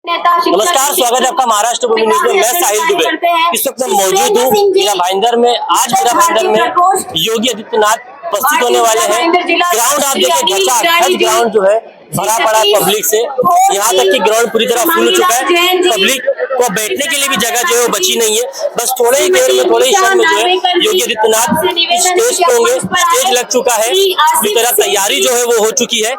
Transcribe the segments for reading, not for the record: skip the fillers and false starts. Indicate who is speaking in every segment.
Speaker 1: नमस्कार, स्वागत है आपका महाराष्ट्र भूमि न्यूज में। मैं साहिल दुबे इस वक्त मौजूद हूँ मीरा भाईंदर में। आज मीरा भाईंदर में योगी आदित्यनाथ उपस्थित होने वाले हैं। ग्राउंड आप देखिए, खचाखच ग्राउंड जो है भरा पड़ा है पब्लिक से। यहाँ तक कि ग्राउंड पूरी तरह फुल हो चुका है। पब्लिक को बैठने के लिए भी जगह जो है वो बची नहीं है। बस थोड़े ही देर में, थोड़े ही क्षण में जो है योगी आदित्यनाथ स्टेज पे होंगे। स्टेज लग चुका है, पूरी तरह तैयारी जो है वो हो चुकी है।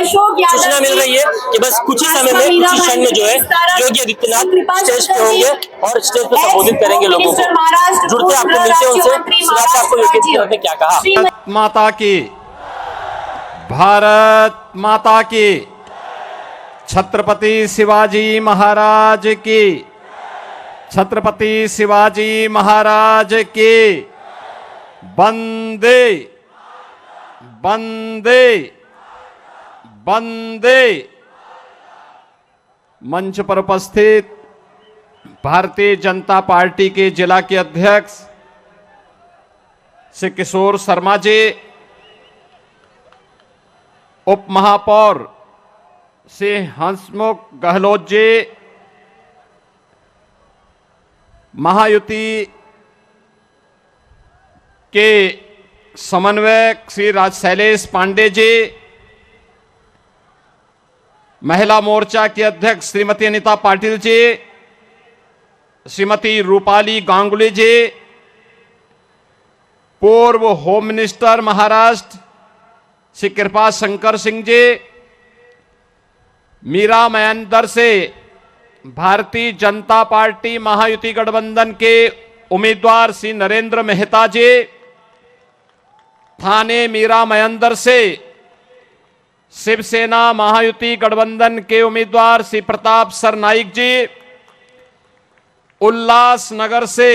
Speaker 1: सूचना मिल रही है कि बस कुछ ही समय में, कुछ ही क्षण में जो है योगी आदित्यनाथ स्टेज पे होंगे और स्टेज पे संबोधित करेंगे लोगों को। जुड़ते आपको मिलते हैं उनसे। सुनाते आपको योगी आदित्यनाथ ने क्या कहा।
Speaker 2: भारत माता की, भारत माता की, छत्रपति शिवाजी महाराज की, छत्रपति शिवाजी महाराज की। वंदे वंदे वंदे। मंच पर उपस्थित भारतीय जनता पार्टी के जिला के अध्यक्ष श्री किशोर शर्मा जी, उप महापौर श्री हंसमुख गहलोत जी, महायुति के समन्वयक श्री शैलेश पांडे जी, महिला मोर्चा की अध्यक्ष श्रीमती अनीता पाटिल जी, श्रीमती रूपाली गांगुली जी, पूर्व होम मिनिस्टर महाराष्ट्र श्री कृपा शंकर सिंह जी, मीरा मयंदर से भारतीय जनता पार्टी महायुति गठबंधन के उम्मीदवार श्री नरेंद्र मेहता जी, थाने मीरा मयंदर से शिवसेना महायुति गठबंधन के उम्मीदवार श्री प्रताप सरनाइक जी, उल्लासनगर से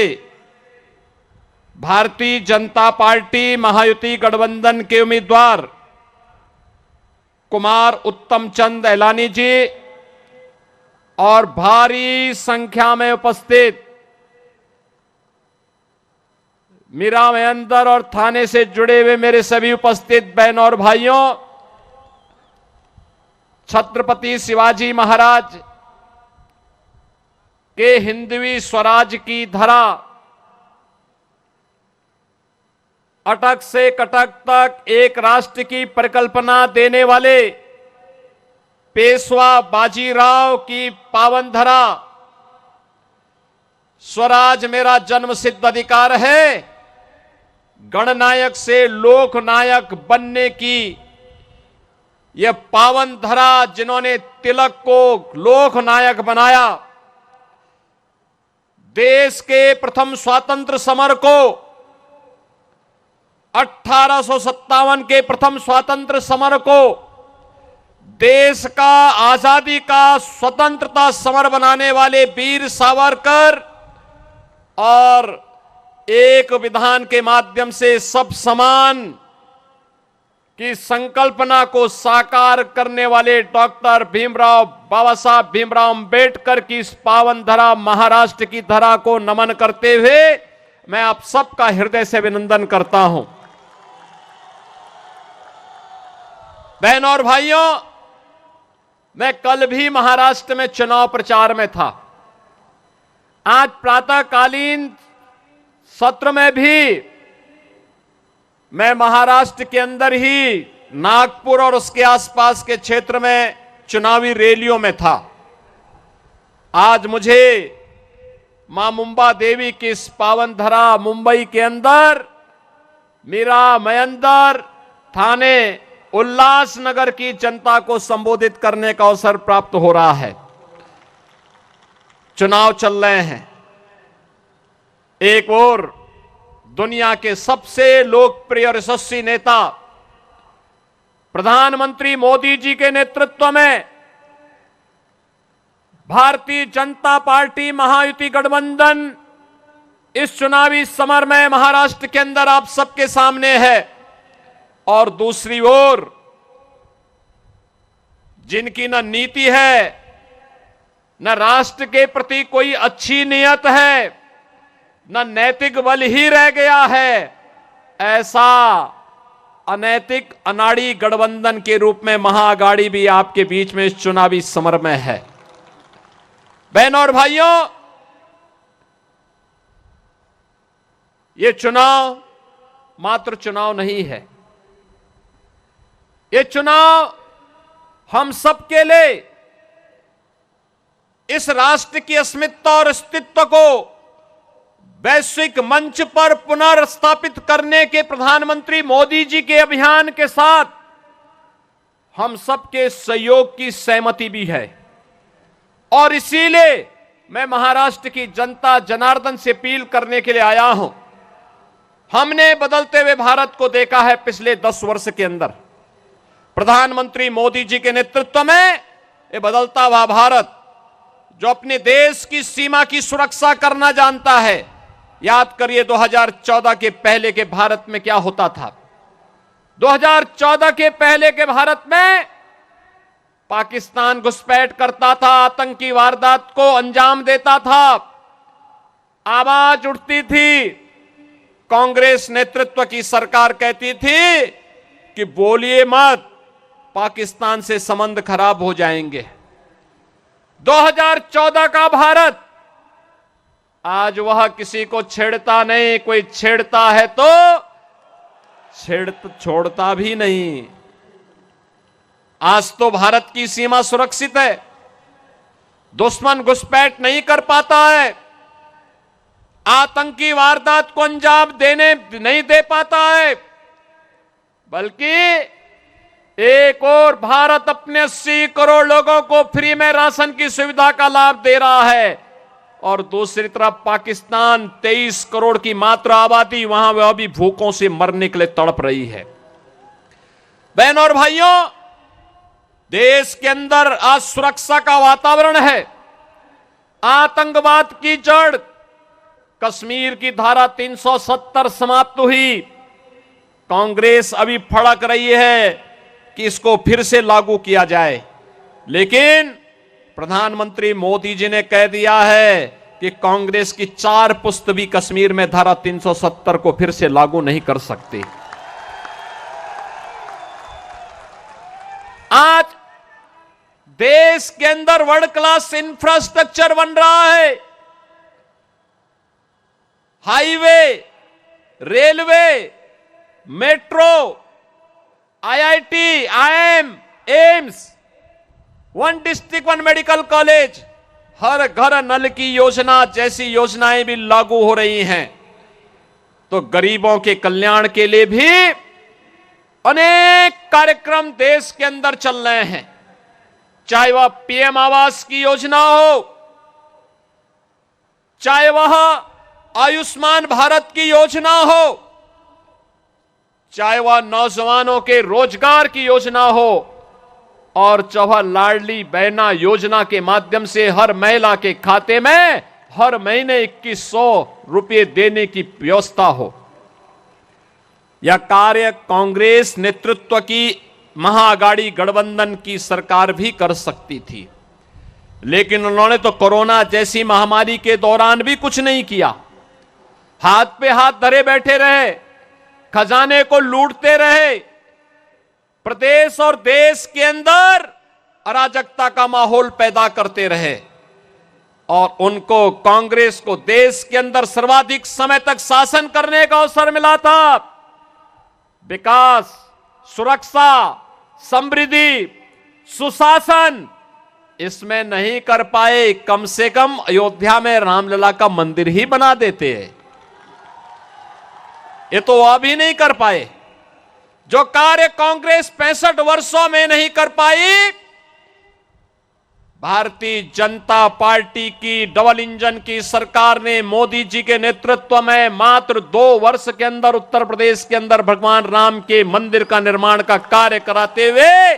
Speaker 2: भारतीय जनता पार्टी महायुति गठबंधन के उम्मीदवार कुमार उत्तम चंद एलानी जी और भारी संख्या में उपस्थित मीरा मयंदर और थाने से जुड़े हुए मेरे सभी उपस्थित बहनों और भाइयों, छत्रपति शिवाजी महाराज के हिंदवी स्वराज की धरा अटक से कटक तक एक राष्ट्र की परिकल्पना देने वाले पेशवा बाजीराव की पावन धरा स्वराज मेरा जन्मसिद्ध अधिकार है, गणनायक से लोकनायक बनने की यह पावन धरा जिन्होंने तिलक को लोकनायक बनाया, देश के प्रथम स्वातंत्र समर को 1857 के प्रथम स्वातंत्र समर को देश का आजादी का स्वतंत्रता समर बनाने वाले वीर सावरकर और एक विधान के माध्यम से सब समान की संकल्पना को साकार करने वाले डॉक्टर भीमराव, बाबा साहब भीमराव अंबेडकर की इस पावन धरा महाराष्ट्र की धरा को नमन करते हुए मैं आप सबका हृदय से अभिनंदन करता हूं। बहनों और भाइयों, मैं कल भी महाराष्ट्र में चुनाव प्रचार में था। आज प्रातःकालीन सत्र में भी मैं महाराष्ट्र के अंदर ही नागपुर और उसके आसपास के क्षेत्र में चुनावी रैलियों में था। आज मुझे मां मुंबा देवी की इस पावन धरा मुंबई के अंदर मीरा मयंदर थाने उल्लासनगर की जनता को संबोधित करने का अवसर प्राप्त हो रहा है। चुनाव चल रहे हैं। एक ओर दुनिया के सबसे लोकप्रिय और यशस्वी नेता प्रधानमंत्री मोदी जी के नेतृत्व में भारतीय जनता पार्टी महायुति गठबंधन इस चुनावी समर में महाराष्ट्र के अंदर आप सबके सामने है, और दूसरी ओर जिनकी न नीति है न राष्ट्र के प्रति कोई अच्छी नियत है, न नैतिक बल ही रह गया है, ऐसा अनैतिक अनाड़ी गठबंधन के रूप में महाअघाड़ी भी आपके बीच में इस चुनावी समर में है। बहनों और भाइयों, ये चुनाव मात्र चुनाव नहीं है, ये चुनाव हम सबके लिए इस राष्ट्र की अस्मिता और अस्तित्व को वैश्विक मंच पर पुनर्स्थापित करने के प्रधानमंत्री मोदी जी के अभियान के साथ हम सबके सहयोग की सहमति भी है। और इसीलिए मैं महाराष्ट्र की जनता जनार्दन से अपील करने के लिए आया हूं। हमने बदलते हुए भारत को देखा है पिछले 10 वर्ष के अंदर। प्रधानमंत्री मोदी जी के नेतृत्व में ये बदलता हुआ भारत जो अपने देश की सीमा की सुरक्षा करना जानता है। याद करिए 2014 के पहले के भारत में क्या होता था। 2014 के पहले के भारत में पाकिस्तान घुसपैठ करता था, आतंकी वारदात को अंजाम देता था, आवाज उठती थी। कांग्रेस नेतृत्व की सरकार कहती थी कि बोलिए मत, पाकिस्तान से संबंध खराब हो जाएंगे। 2014 का भारत आज वह किसी को छेड़ता नहीं, कोई छेड़ता है तो छोड़ता भी नहीं। आज तो भारत की सीमा सुरक्षित है, दुश्मन घुसपैठ नहीं कर पाता है, आतंकी वारदात को अंजाम नहीं दे पाता है, बल्कि एक और भारत अपने 80 करोड़ लोगों को फ्री में राशन की सुविधा का लाभ दे रहा है और दूसरी तरफ पाकिस्तान 23 करोड़ की मात्र आबादी वहां वह भी भूखों से मरने के लिए तड़प रही है। बहनों और भाइयों, देश के अंदर आज सुरक्षा का वातावरण है। आतंकवाद की जड़ कश्मीर की धारा 370 समाप्त हुई। कांग्रेस अभी फड़क रही है कि इसको फिर से लागू किया जाए, लेकिन प्रधानमंत्री मोदी जी ने कह दिया है कि कांग्रेस की 4 पुस्त भी कश्मीर में धारा 370 को फिर से लागू नहीं कर सकती। आज देश के अंदर वर्ल्ड क्लास इंफ्रास्ट्रक्चर बन रहा है। Highway, railway, metro, IIT, IIM, AIIMS, 1 district 1 medical college, हर घर नल की योजना जैसी योजनाएं भी लागू हो रही हैं। तो गरीबों के कल्याण के लिए भी अनेक कार्यक्रम देश के अंदर चल रहे हैं, चाहे वह पीएम आवास की योजना हो, चाहे वह आयुष्मान भारत की योजना हो, चाहे वह नौजवानों के रोजगार की योजना हो, और चाहे लाडली बहना योजना के माध्यम से हर महिला के खाते में हर महीने 2100 रुपये देने की व्यवस्था हो। यह कार्य कांग्रेस नेतृत्व की महाअघाड़ी गठबंधन की सरकार भी कर सकती थी, लेकिन उन्होंने तो कोरोना जैसी महामारी के दौरान भी कुछ नहीं किया। हाथ पे हाथ धरे बैठे रहे, खजाने को लूटते रहे, प्रदेश और देश के अंदर अराजकता का माहौल पैदा करते रहे, और उनको कांग्रेस को देश के अंदर सर्वाधिक समय तक शासन करने का अवसर मिला था। विकास, सुरक्षा, समृद्धि, सुशासन इसमें नहीं कर पाए। कम से कम अयोध्या में रामलला का मंदिर ही बना देते हैं, ये तो वह भी नहीं कर पाए। जो कार्य कांग्रेस 65 वर्षों में नहीं कर पाई, भारतीय जनता पार्टी की डबल इंजन की सरकार ने मोदी जी के नेतृत्व में मात्र 2 वर्ष के अंदर उत्तर प्रदेश के अंदर भगवान राम के मंदिर का निर्माण का कार्य कराते हुए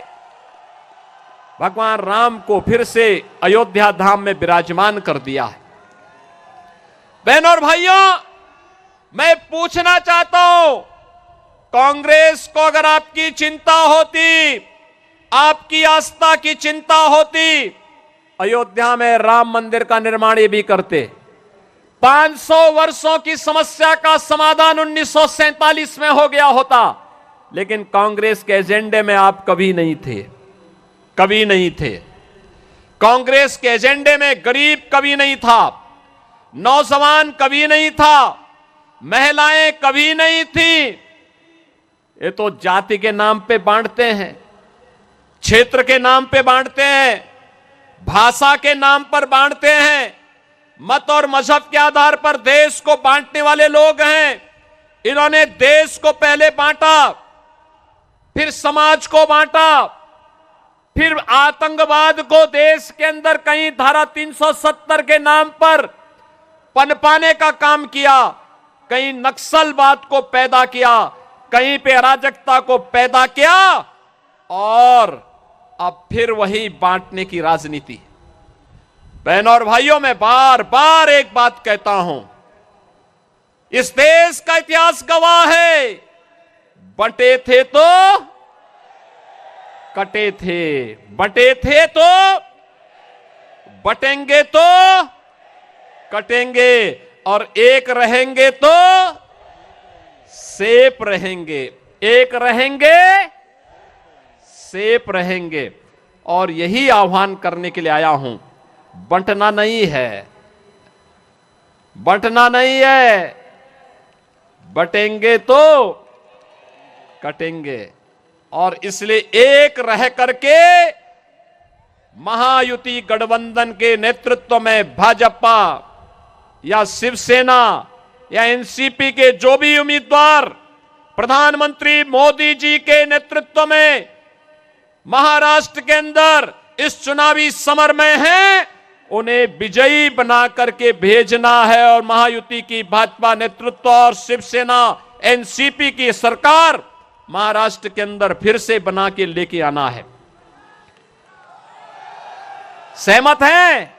Speaker 2: भगवान राम को फिर से अयोध्या धाम में विराजमान कर दिया है। बहनों और भाइयों, मैं पूछना चाहता हूं, कांग्रेस को अगर आपकी चिंता होती, आपकी आस्था की चिंता होती, अयोध्या में राम मंदिर का निर्माण ये भी करते। 500 वर्षों की समस्या का समाधान 1947 में हो गया होता, लेकिन कांग्रेस के एजेंडे में आप कभी नहीं थे, कभी नहीं थे। कांग्रेस के एजेंडे में गरीब कभी नहीं था, नौजवान कभी नहीं था, महिलाएं कभी नहीं थी। ये तो जाति के नाम पे बांटते हैं, क्षेत्र के नाम पे बांटते हैं, भाषा के नाम पर बांटते हैं, मत और मजहब के आधार पर देश को बांटने वाले लोग हैं। इन्होंने देश को पहले बांटा, फिर समाज को बांटा, फिर आतंकवाद को देश के अंदर कहीं धारा 370 के नाम पर पनपाने का काम किया, कहीं नक्सलवाद को पैदा किया, कहीं पे अराजकता को पैदा किया, और अब फिर वही बांटने की राजनीति। बहनों और भाइयों, मैं बार बार एक बात कहता हूं, इस देश का इतिहास गवाह है, बंटे थे तो कटे थे, बंटे थे तो बटेंगे तो कटेंगे, और एक रहेंगे तो सेफ रहेंगे, एक रहेंगे सेफ रहेंगे। और यही आह्वान करने के लिए आया हूं, बंटना नहीं है, बंटना नहीं है, बटेंगे तो कटेंगे। और इसलिए एक रह करके महायुति गठबंधन के नेतृत्व में भाजपा या शिवसेना या एनसीपी के जो भी उम्मीदवार प्रधानमंत्री मोदी जी के नेतृत्व में महाराष्ट्र के अंदर इस चुनावी समर में हैं, उन्हें विजयी बना करके भेजना है। और महायुति की भाजपा नेतृत्व और शिवसेना एनसीपी की सरकार महाराष्ट्र के अंदर फिर से बना के लेके आना है। सहमत हैं?